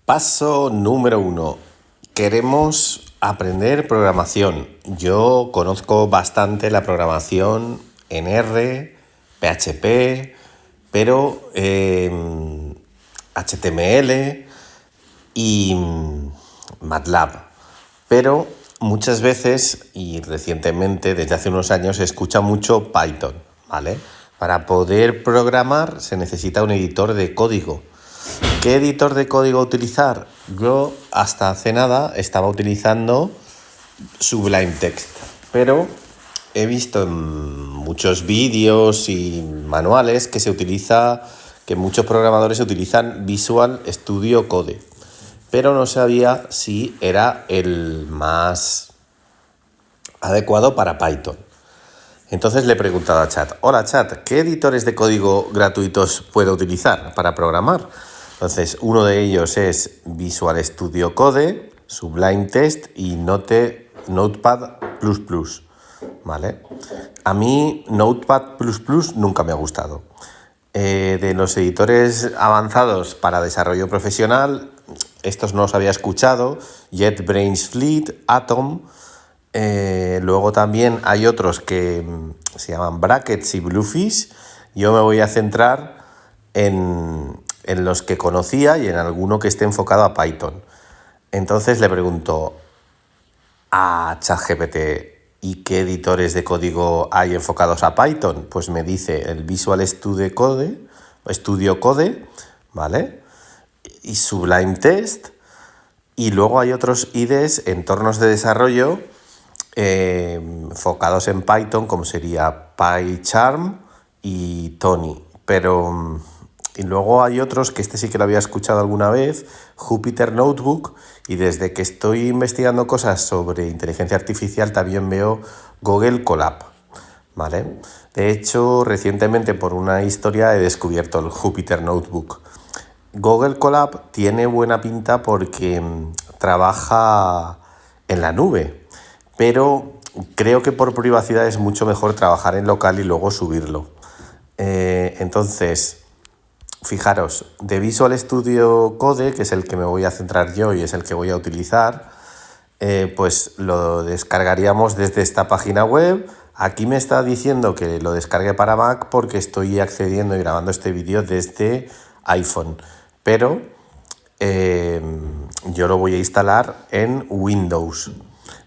Paso número 1. Queremos aprender programación. Yo conozco bastante la programación en R, PHP, pero HTML y MATLAB. Pero muchas veces, y recientemente, desde hace unos años, se escucha mucho Python, ¿vale? Para poder programar se necesita un editor de código. ¿Qué editor de código utilizar? Yo hasta hace nada estaba utilizando Sublime Text, pero he visto en muchos vídeos y manuales que muchos programadores utilizan Visual Studio Code, pero no sabía si era el más adecuado para Python. Entonces le he preguntado a Chat: hola Chat, ¿qué editores de código gratuitos puedo utilizar para programar? Entonces, uno de ellos es Visual Studio Code, Sublime Text y Notepad++, ¿vale? A mí Notepad++ nunca me ha gustado. De los editores avanzados para desarrollo profesional, estos no los había escuchado: JetBrains Fleet, Atom. Luego también hay otros que se llaman Brackets y Bluefish. Yo me voy a centrar en los que conocía y en alguno que esté enfocado a Python. Entonces le pregunto a ChatGPT: ¿y qué editores de código hay enfocados a Python? Pues me dice el Visual Studio Code, ¿vale? Y Sublime Text. Y luego hay otros IDEs, entornos de desarrollo, enfocados en Python, como sería PyCharm y Tony. Y luego hay otros que sí que lo había escuchado alguna vez: Jupyter Notebook, y desde que estoy investigando cosas sobre inteligencia artificial también veo Google Colab, ¿vale? De hecho, recientemente por una historia he descubierto el Jupyter Notebook. Google Colab tiene buena pinta porque trabaja en la nube, pero creo que por privacidad es mucho mejor trabajar en local y luego subirlo. Entonces, fijaros, de Visual Studio Code, que es el que me voy a centrar yo y es el que voy a utilizar, pues lo descargaríamos desde esta página web. Aquí me está diciendo que lo descargue para Mac porque estoy accediendo y grabando este vídeo desde iPhone, pero yo lo voy a instalar en Windows.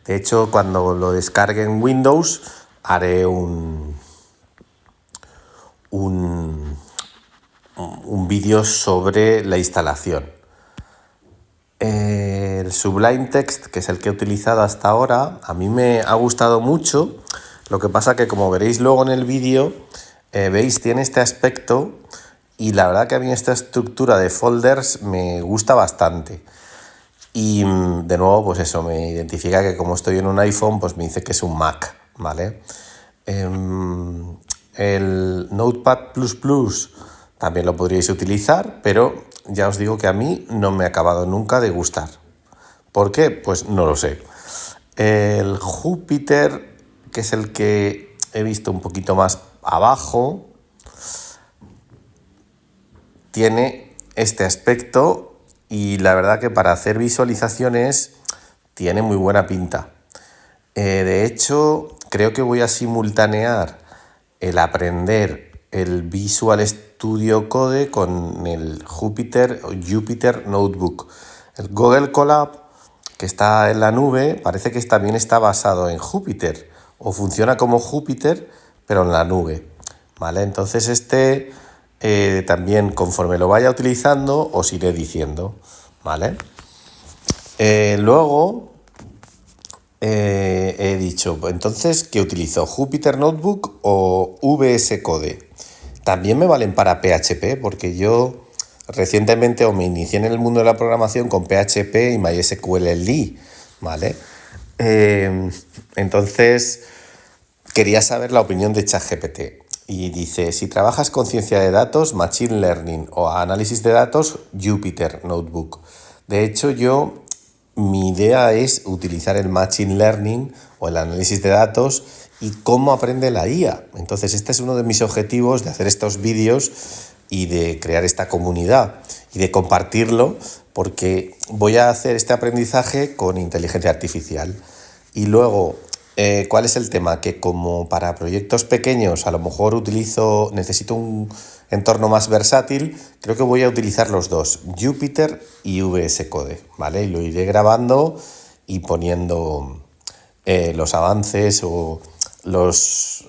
De hecho, cuando lo descargue en Windows, haré un vídeo sobre la instalación. El Sublime Text, que es el que he utilizado hasta ahora, a mí me ha gustado mucho. Lo que pasa que, como veréis luego en el vídeo, veis, tiene este aspecto, y la verdad que a mí esta estructura de folders me gusta bastante. Y de nuevo, pues eso, me identifica que como estoy en un iPhone, pues me dice que es un Mac, ¿vale? El Notepad++ también lo podríais utilizar, pero ya os digo que a mí no me ha acabado nunca de gustar. ¿Por qué? Pues no lo sé. El Jupyter, que es el que he visto un poquito más abajo, tiene este aspecto, y la verdad que para hacer visualizaciones tiene muy buena pinta. De hecho, creo que voy a simultanear el aprender el Visual Studio Code con el Jupyter Notebook. El Google Colab, que está en la nube, parece que también está basado en Jupyter, o funciona como Jupyter pero en la nube, ¿vale? Entonces también, conforme lo vaya utilizando, os iré diciendo, ¿vale? Luego he dicho, entonces, ¿qué utilizo? ¿Jupyter Notebook o VS Code? También me valen para PHP, porque yo recientemente me inicié en el mundo de la programación con PHP y MySQL, ¿vale? Entonces, quería saber la opinión de ChatGPT. Y dice: si trabajas con ciencia de datos, Machine Learning o análisis de datos, Jupyter Notebook. De hecho, mi idea es utilizar el Machine Learning o el análisis de datos y cómo aprende la IA. Entonces, este es uno de mis objetivos de hacer estos vídeos y de crear esta comunidad y de compartirlo, porque voy a hacer este aprendizaje con inteligencia artificial. Y luego, ¿cuál es el tema? Que como para proyectos pequeños a lo mejor necesito un entorno más versátil, creo que voy a utilizar los dos, Jupyter y VS Code, ¿vale? Y lo iré grabando y poniendo los avances o los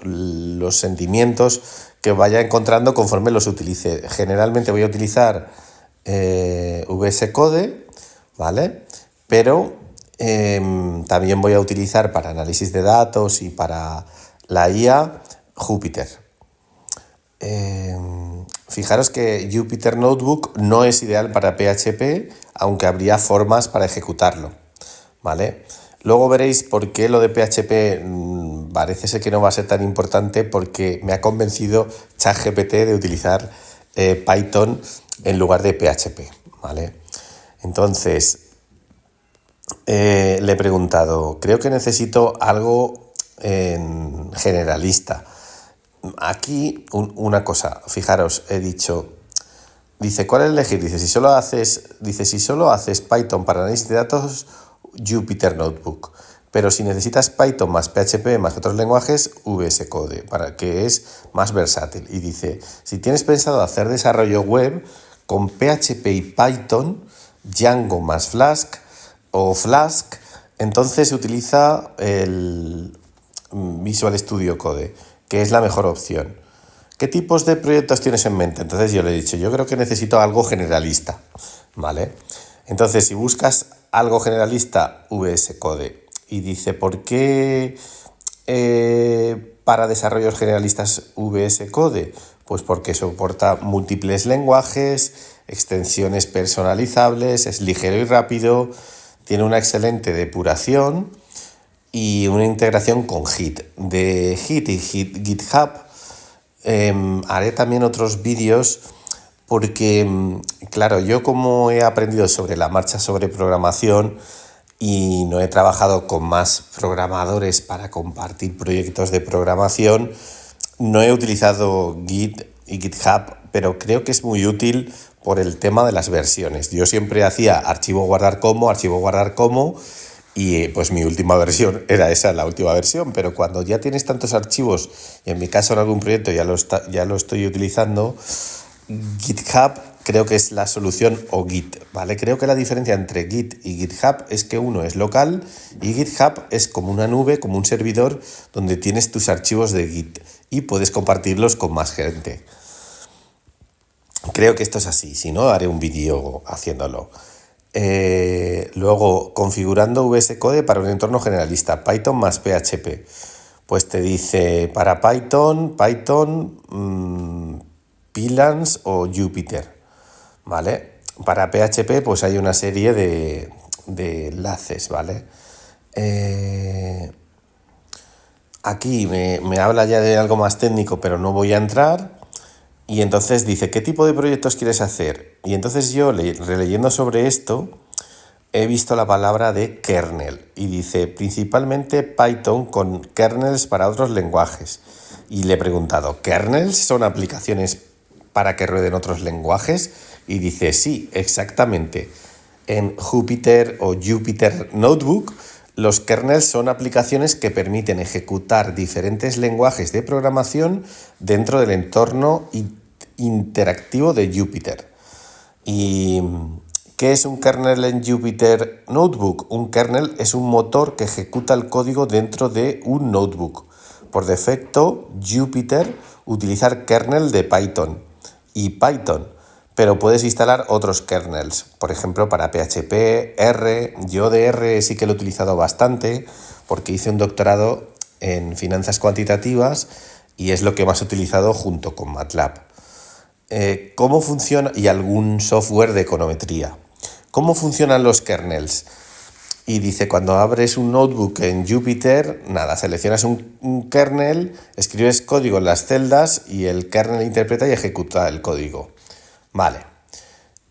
sentimientos que vaya encontrando conforme los utilice. Generalmente voy a utilizar VS Code, ¿vale? Pero también voy a utilizar para análisis de datos y para la IA Jupyter. Fijaros que Jupyter Notebook no es ideal para PHP, aunque habría formas para ejecutarlo, ¿vale? Luego veréis por qué lo de PHP parece ser que no va a ser tan importante, porque me ha convencido ChatGPT de utilizar Python en lugar de PHP, ¿vale? Entonces, le he preguntado, creo que necesito algo generalista. Aquí una cosa, fijaros, he dicho, dice, ¿cuál elegir? Dice, si solo haces Python para análisis de datos, Jupyter Notebook. Pero si necesitas Python más PHP más otros lenguajes, VS Code, para que es más versátil. Y dice, si tienes pensado hacer desarrollo web con PHP y Python, Django más Flask o Flask, entonces utiliza el Visual Studio Code, que es la mejor opción. ¿Qué tipos de proyectos tienes en mente? Entonces yo le he dicho, yo creo que necesito algo generalista, ¿vale? Entonces, si buscas algo generalista, VS Code. Y dice, ¿por qué para desarrollos generalistas VS Code? Pues porque soporta múltiples lenguajes, extensiones personalizables, es ligero y rápido, tiene una excelente depuración y una integración con Git. De Git y GitHub haré también otros vídeos, porque, claro, yo como he aprendido sobre la marcha sobre programación y no he trabajado con más programadores para compartir proyectos de programación, no he utilizado Git y GitHub, pero creo que es muy útil por el tema de las versiones. Yo siempre hacía archivo guardar como, y pues mi última versión era esa, la última versión, pero cuando ya tienes tantos archivos, y en mi caso en algún proyecto ya lo estoy utilizando, GitHub creo que es la solución, o Git, ¿vale? Creo que la diferencia entre Git y GitHub es que uno es local y GitHub es como una nube, como un servidor donde tienes tus archivos de Git y puedes compartirlos con más gente. Creo que esto es así, si no haré un vídeo haciéndolo. Luego, configurando VS Code para un entorno generalista, Python más PHP. Pues te dice, para Python, Pylance o Jupyter, ¿vale? Para PHP pues hay una serie de enlaces, ¿vale? Aquí me habla ya de algo más técnico, pero no voy a entrar. Y entonces dice, ¿qué tipo de proyectos quieres hacer? Y entonces yo, releyendo sobre esto, he visto la palabra de kernel. Y dice, principalmente Python con kernels para otros lenguajes. Y le he preguntado, ¿kernels son aplicaciones para que rueden otros lenguajes? Y dice, sí, exactamente. En Jupyter o Jupyter Notebook, los kernels son aplicaciones que permiten ejecutar diferentes lenguajes de programación dentro del entorno interactivo de Jupyter. ¿Y qué es un kernel en Jupyter Notebook? Un kernel es un motor que ejecuta el código dentro de un notebook. Por defecto, Jupyter utiliza el kernel de Python y Python, pero puedes instalar otros kernels, por ejemplo para PHP, R. Yo de R sí que lo he utilizado bastante porque hice un doctorado en finanzas cuantitativas y es lo que más he utilizado junto con MATLAB. ¿Cómo funciona? Y algún software de econometría. ¿Cómo funcionan los kernels? Y dice, cuando abres un notebook en Jupyter, seleccionas un kernel, escribes código en las celdas y el kernel interpreta y ejecuta el código. Vale.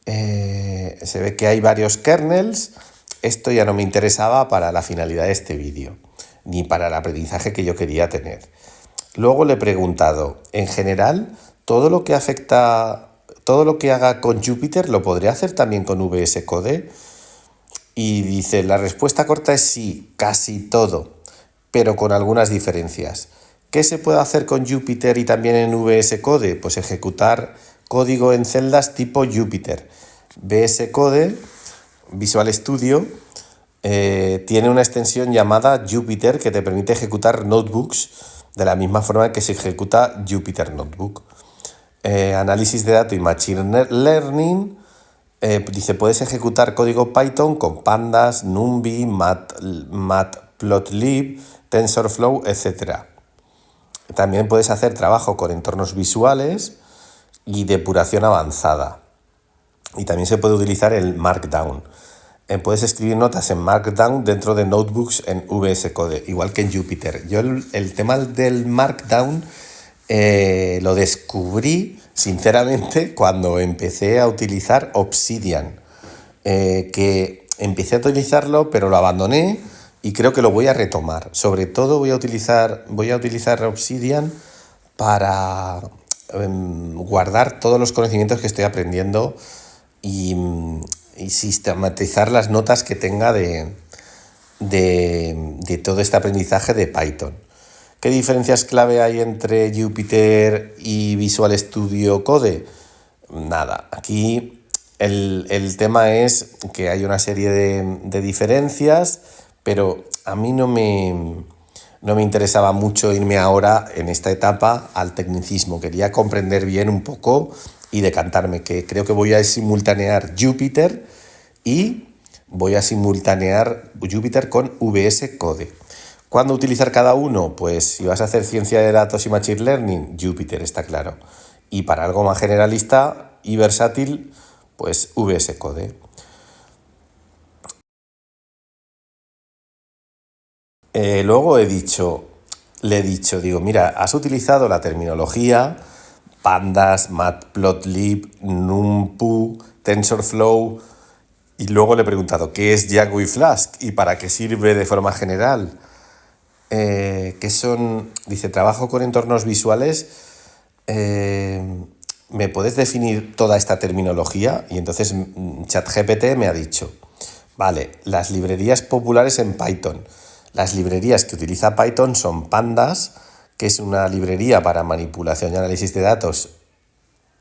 Se ve que hay varios kernels. Esto ya no me interesaba para la finalidad de este vídeo, ni para el aprendizaje que yo quería tener. Luego le he preguntado, en general, todo lo que afecta todo lo que haga con Jupyter lo podré hacer también con VS Code. Y dice, la respuesta corta es sí, casi todo, pero con algunas diferencias. ¿Qué se puede hacer con Jupyter y también en VS Code? Pues ejecutar código en celdas tipo Jupyter. VS Code, Visual Studio, tiene una extensión llamada Jupyter que te permite ejecutar notebooks de la misma forma que se ejecuta Jupyter Notebook. Análisis de datos y Machine Learning. Dice, puedes ejecutar código Python con pandas, NumPy, Matplotlib, TensorFlow, etc. También puedes hacer trabajo con entornos visuales y depuración avanzada. Y también se puede utilizar el Markdown. Puedes escribir notas en Markdown dentro de notebooks en VS Code, igual que en Jupyter. Yo el tema del Markdown lo descubrí, sinceramente, cuando empecé a utilizar Obsidian. Que empecé a utilizarlo, pero lo abandoné y creo que lo voy a retomar. Sobre todo voy a utilizar Obsidian para guardar todos los conocimientos que estoy aprendiendo y sistematizar las notas que tenga de todo este aprendizaje de Python. ¿Qué diferencias clave hay entre Jupyter y Visual Studio Code? Nada, aquí el tema es que hay una serie de diferencias, pero a mí no me interesaba mucho irme ahora en esta etapa al tecnicismo. Quería comprender bien un poco y decantarme, que creo que voy a simultanear Jupyter y voy a simultanear Jupyter con VS Code. ¿Cuándo utilizar cada uno? Pues si vas a hacer ciencia de datos y Machine Learning, Jupyter, está claro. Y para algo más generalista y versátil, pues VS Code. Luego le he dicho, digo, mira, has utilizado la terminología pandas, Matplotlib, NumPy, TensorFlow, y luego le he preguntado qué es Django y Flask y para qué sirve de forma general. ¿Qué son? Dice, trabajo con entornos visuales. ¿Me puedes definir toda esta terminología? Y entonces ChatGPT me ha dicho, vale, las librerías populares en Python. Las librerías que utiliza Python son Pandas, que es una librería para manipulación y análisis de datos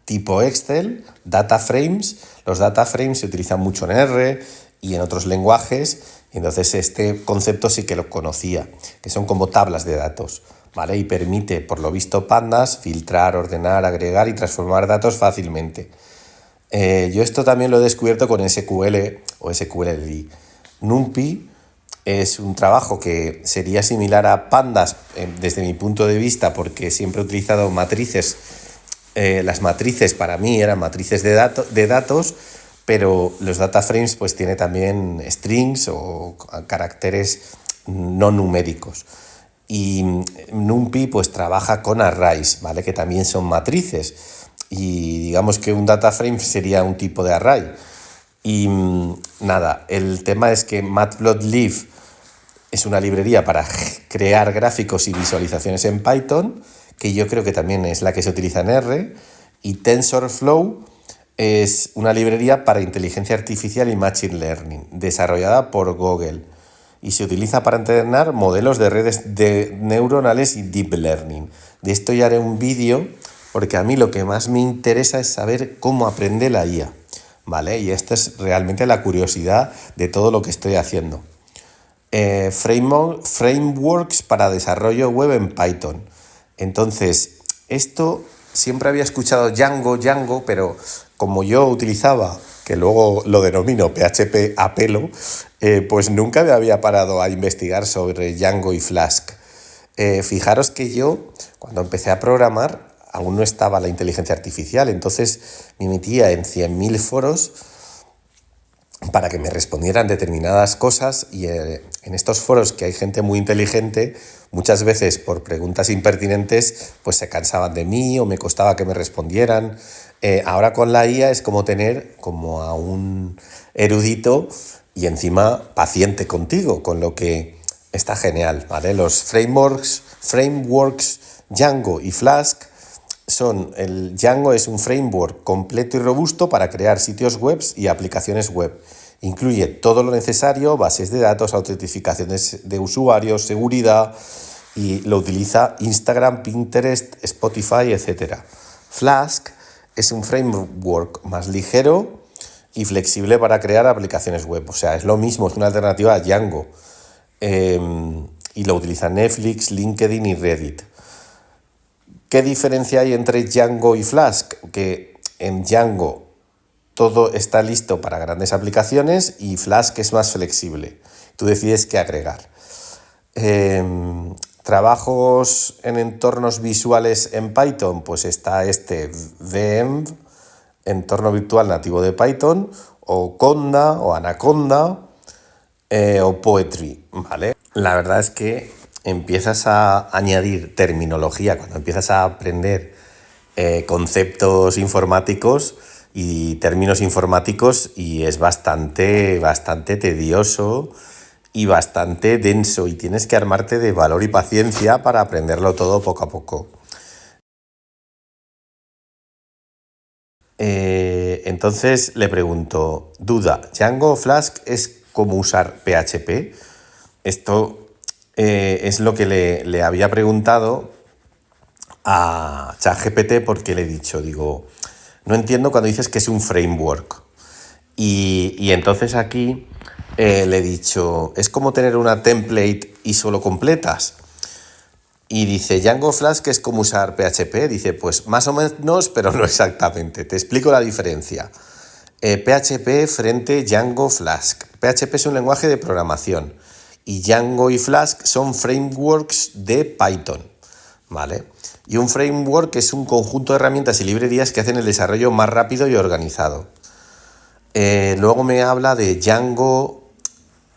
tipo Excel, data frames. Los data frames se utilizan mucho en R y en otros lenguajes, y entonces este concepto sí que lo conocía, que son como tablas de datos, ¿vale? Y permite, por lo visto, Pandas, filtrar, ordenar, agregar y transformar datos fácilmente. Yo esto también lo he descubierto con SQL o SQLi. NumPy es un trabajo que sería similar a Pandas desde mi punto de vista, porque siempre he utilizado matrices. Las matrices para mí eran matrices de datos, pero los data frames pues tiene también strings o caracteres no numéricos. Y NumPy pues trabaja con arrays, ¿vale? Que también son matrices. Y digamos que un data frame sería un tipo de array. Y nada, el tema es que Matplotlib es una librería para crear gráficos y visualizaciones en Python, que yo creo que también es la que se utiliza en R, y TensorFlow es una librería para inteligencia artificial y Machine Learning, desarrollada por Google, y se utiliza para entrenar modelos de redes neuronales y Deep Learning. De esto ya haré un vídeo, porque a mí lo que más me interesa es saber cómo aprende la IA, ¿vale? Y esta es realmente la curiosidad de todo lo que estoy haciendo. Frameworks para desarrollo web en Python. Entonces, esto siempre había escuchado Django, pero como yo utilizaba, que luego lo denomino PHP a pelo, pues nunca me había parado a investigar sobre Django y Flask. Fijaros que yo, cuando empecé a programar, aún no estaba la inteligencia artificial, entonces me metía en 100.000 foros para que me respondieran determinadas cosas, y en estos foros, que hay gente muy inteligente, muchas veces por preguntas impertinentes pues se cansaban de mí o me costaba que me respondieran. Ahora con la IA es como tener como a un erudito y encima paciente contigo, con lo que está genial, ¿vale? Los frameworks Django y Flask el Django es un framework completo y robusto para crear sitios web y aplicaciones web. Incluye todo lo necesario, bases de datos, autentificaciones de usuarios, seguridad, y lo utiliza Instagram, Pinterest, Spotify, etc. Flask es un framework más ligero y flexible para crear aplicaciones web. O sea, es lo mismo, es una alternativa a Django. Y lo utiliza Netflix, LinkedIn y Reddit. ¿Qué diferencia hay entre Django y Flask? Que en Django todo está listo para grandes aplicaciones y Flask es más flexible. Tú decides qué agregar. Trabajos en entornos visuales en Python, pues está VEnv, entorno virtual nativo de Python, o Conda, o Anaconda, o Poetry, ¿vale? La verdad es que empiezas a añadir terminología, cuando empiezas a aprender conceptos informáticos y términos informáticos, y es bastante tedioso y bastante denso, y tienes que armarte de valor y paciencia para aprenderlo todo poco a poco. Entonces le pregunto, duda, ¿Django o Flask es como usar PHP? Esto es lo que le había preguntado a ChatGPT, porque le he dicho, digo, no entiendo cuando dices que es un framework. Y entonces aquí le he dicho, es como tener una template y solo completas. Y dice, Django Flask es como usar PHP. Dice, pues más o menos, pero no exactamente. Te explico la diferencia. PHP frente Django Flask. PHP es un lenguaje de programación y Django y Flask son frameworks de Python, ¿vale? Y un framework es un conjunto de herramientas y librerías que hacen el desarrollo más rápido y organizado. Luego me habla de Django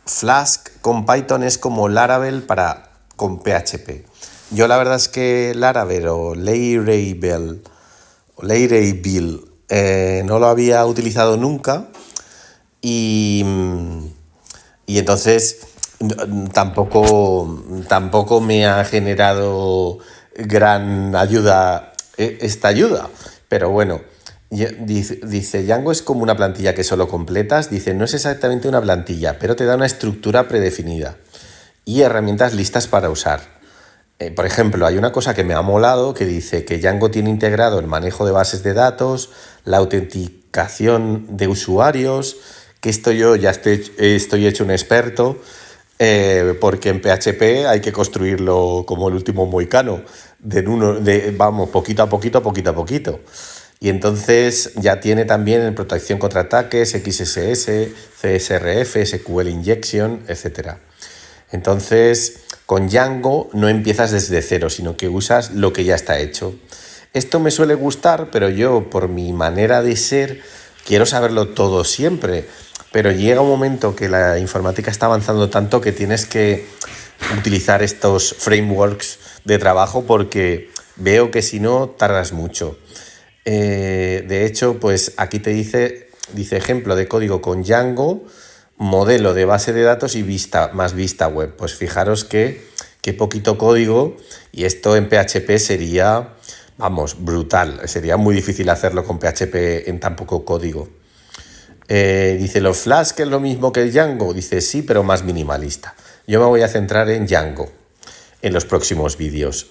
Flask con Python, es como Laravel con PHP. Yo la verdad es que Laravel o Laravel no lo había utilizado nunca, y entonces tampoco me ha generado gran ayuda esta ayuda. Pero bueno, dice, Django es como una plantilla que solo completas. Dice, no es exactamente una plantilla, pero te da una estructura predefinida y herramientas listas para usar. Por ejemplo, hay una cosa que me ha molado que dice que Django tiene integrado el manejo de bases de datos, la autenticación de usuarios, que esto yo ya estoy hecho un experto, porque en PHP hay que construirlo como el último mohicano, vamos, poquito a poquito. Y entonces ya tiene también protección contra ataques, XSS, CSRF, SQL Injection, etc. Entonces, con Django no empiezas desde cero, sino que usas lo que ya está hecho. Esto me suele gustar, pero yo, por mi manera de ser, quiero saberlo todo siempre. Pero llega un momento que la informática está avanzando tanto que tienes que utilizar estos frameworks de trabajo, porque veo que si no, tardas mucho. De hecho, pues aquí te dice ejemplo de código con Django, modelo de base de datos y vista web. Pues fijaros que poquito código, y esto en PHP sería, vamos, brutal. Sería muy difícil hacerlo con PHP en tan poco código. Dice, ¿los Flask es lo mismo que el Django? Dice, sí, pero más minimalista. Yo me voy a centrar en Django en los próximos vídeos.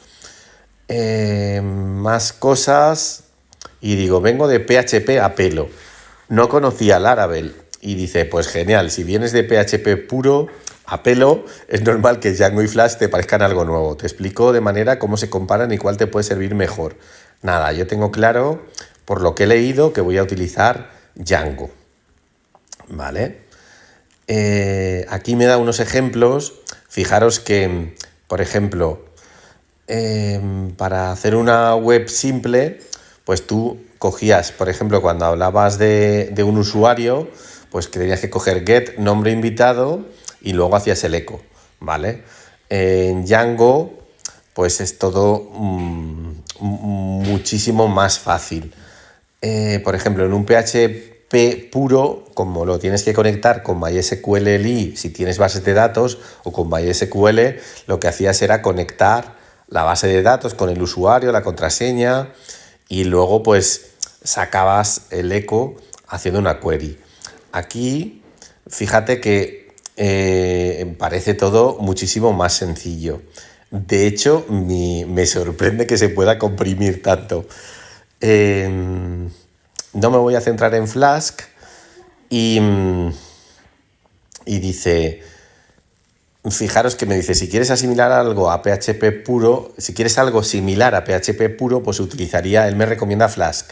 Más cosas. Y digo, vengo de PHP a pelo. No conocía Laravel. Y dice, pues genial, si vienes de PHP puro a pelo, es normal que Django y Flask te parezcan algo nuevo. Te explico de manera cómo se comparan y cuál te puede servir mejor. Nada, yo tengo claro, por lo que he leído, que voy a utilizar Django. ¿Vale? Aquí me da unos ejemplos. Fijaros que, por ejemplo, para hacer una web simple, pues tú cogías, por ejemplo, cuando hablabas de un usuario, pues que tenías que coger get, nombre invitado, y luego hacías el eco, ¿vale? En Django, pues es todo muchísimo más fácil. Por ejemplo, en un PHP puro, como lo tienes que conectar con MySQL si tienes bases de datos, o con MySQL, lo que hacías era conectar la base de datos con el usuario, la contraseña, y luego pues sacabas el eco haciendo una query. Aquí, fíjate que parece todo muchísimo más sencillo. De hecho, me sorprende que se pueda comprimir tanto. No me voy a centrar en Flask y, y dice, fijaros que me dice, si quieres asimilar algo a PHP puro, si quieres algo similar a PHP puro, pues utilizaría, él me recomienda Flask.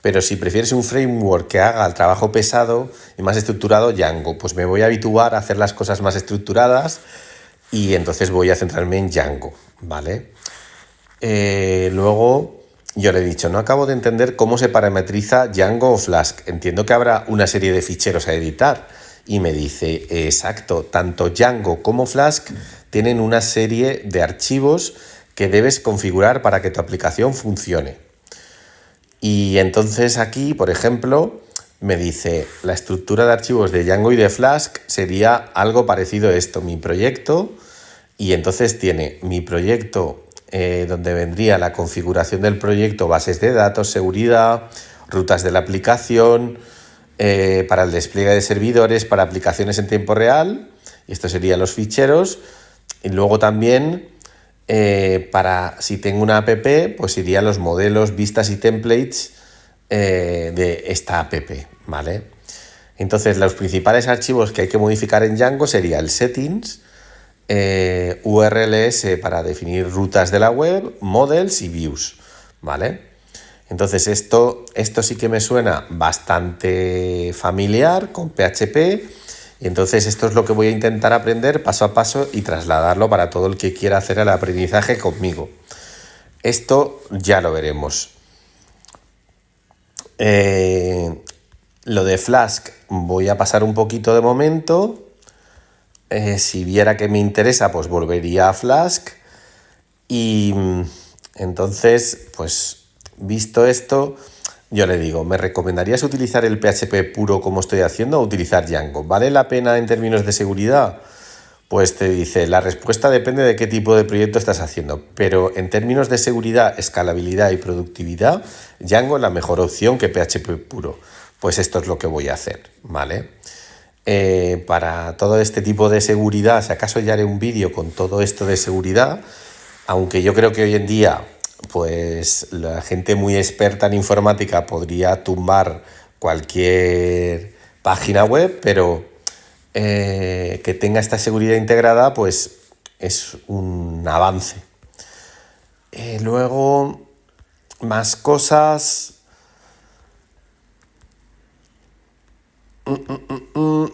Pero si prefieres un framework que haga el trabajo pesado y más estructurado, Django. Pues me voy a habituar a hacer las cosas más estructuradas y entonces voy a centrarme en Django, ¿vale? Luego yo le he dicho, no acabo de entender cómo se parametriza Django o Flask. Entiendo que habrá una serie de ficheros a editar. Y me dice, exacto, tanto Django como Flask tienen una serie de archivos que debes configurar para que tu aplicación funcione. Y entonces aquí, por ejemplo, me dice, la estructura de archivos de Django y de Flask sería algo parecido a esto, mi proyecto, y entonces tiene mi proyecto donde vendría la configuración del proyecto, bases de datos, seguridad, rutas de la aplicación, para el despliegue de servidores, para aplicaciones en tiempo real, y estos serían los ficheros, y luego también para si tengo una app, pues irían los modelos, vistas y templates de esta app, ¿vale? Entonces, los principales archivos que hay que modificar en Django sería el settings, URLs para definir rutas de la web, models y views, ¿vale? Entonces, esto sí que me suena bastante familiar con PHP. Y entonces esto es lo que voy a intentar aprender paso a paso y trasladarlo para todo el que quiera hacer el aprendizaje conmigo. Esto ya lo veremos. Lo de Flask voy a pasar un poquito de momento. Si viera que me interesa, pues volvería a Flask. Y entonces, pues visto esto, yo le digo, ¿me recomendarías utilizar el PHP puro como estoy haciendo o utilizar Django? ¿Vale la pena en términos de seguridad? Pues te dice, la respuesta depende de qué tipo de proyecto estás haciendo, pero en términos de seguridad, escalabilidad y productividad, Django es la mejor opción que PHP puro. Pues esto es lo que voy a hacer, ¿vale? Para todo este tipo de seguridad, si acaso ya haré un vídeo con todo esto de seguridad, aunque yo creo que hoy en día pues la gente muy experta en informática podría tumbar cualquier página web, pero que tenga esta seguridad integrada pues es un avance. Luego, más cosas.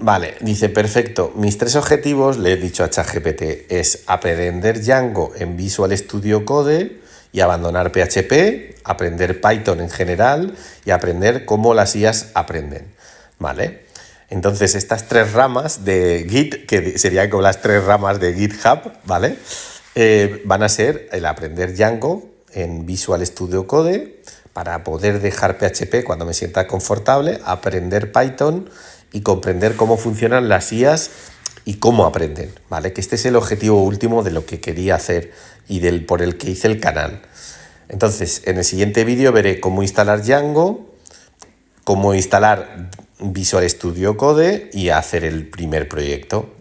Vale, dice, perfecto. Mis 3 objetivos, le he dicho a ChatGPT, es aprender Django en Visual Studio Code y abandonar PHP, aprender Python en general y aprender cómo las IAs aprenden, ¿vale? Entonces, estas 3 ramas de Git, que serían como las 3 ramas de GitHub, ¿vale? Van a ser el aprender Django en Visual Studio Code para poder dejar PHP cuando me sienta confortable, aprender Python y comprender cómo funcionan las IAs y cómo aprenden, ¿vale? Que este es el objetivo último de lo que quería hacer y por el que hice el canal. Entonces, en el siguiente vídeo veré cómo instalar Django, cómo instalar Visual Studio Code y hacer el primer proyecto.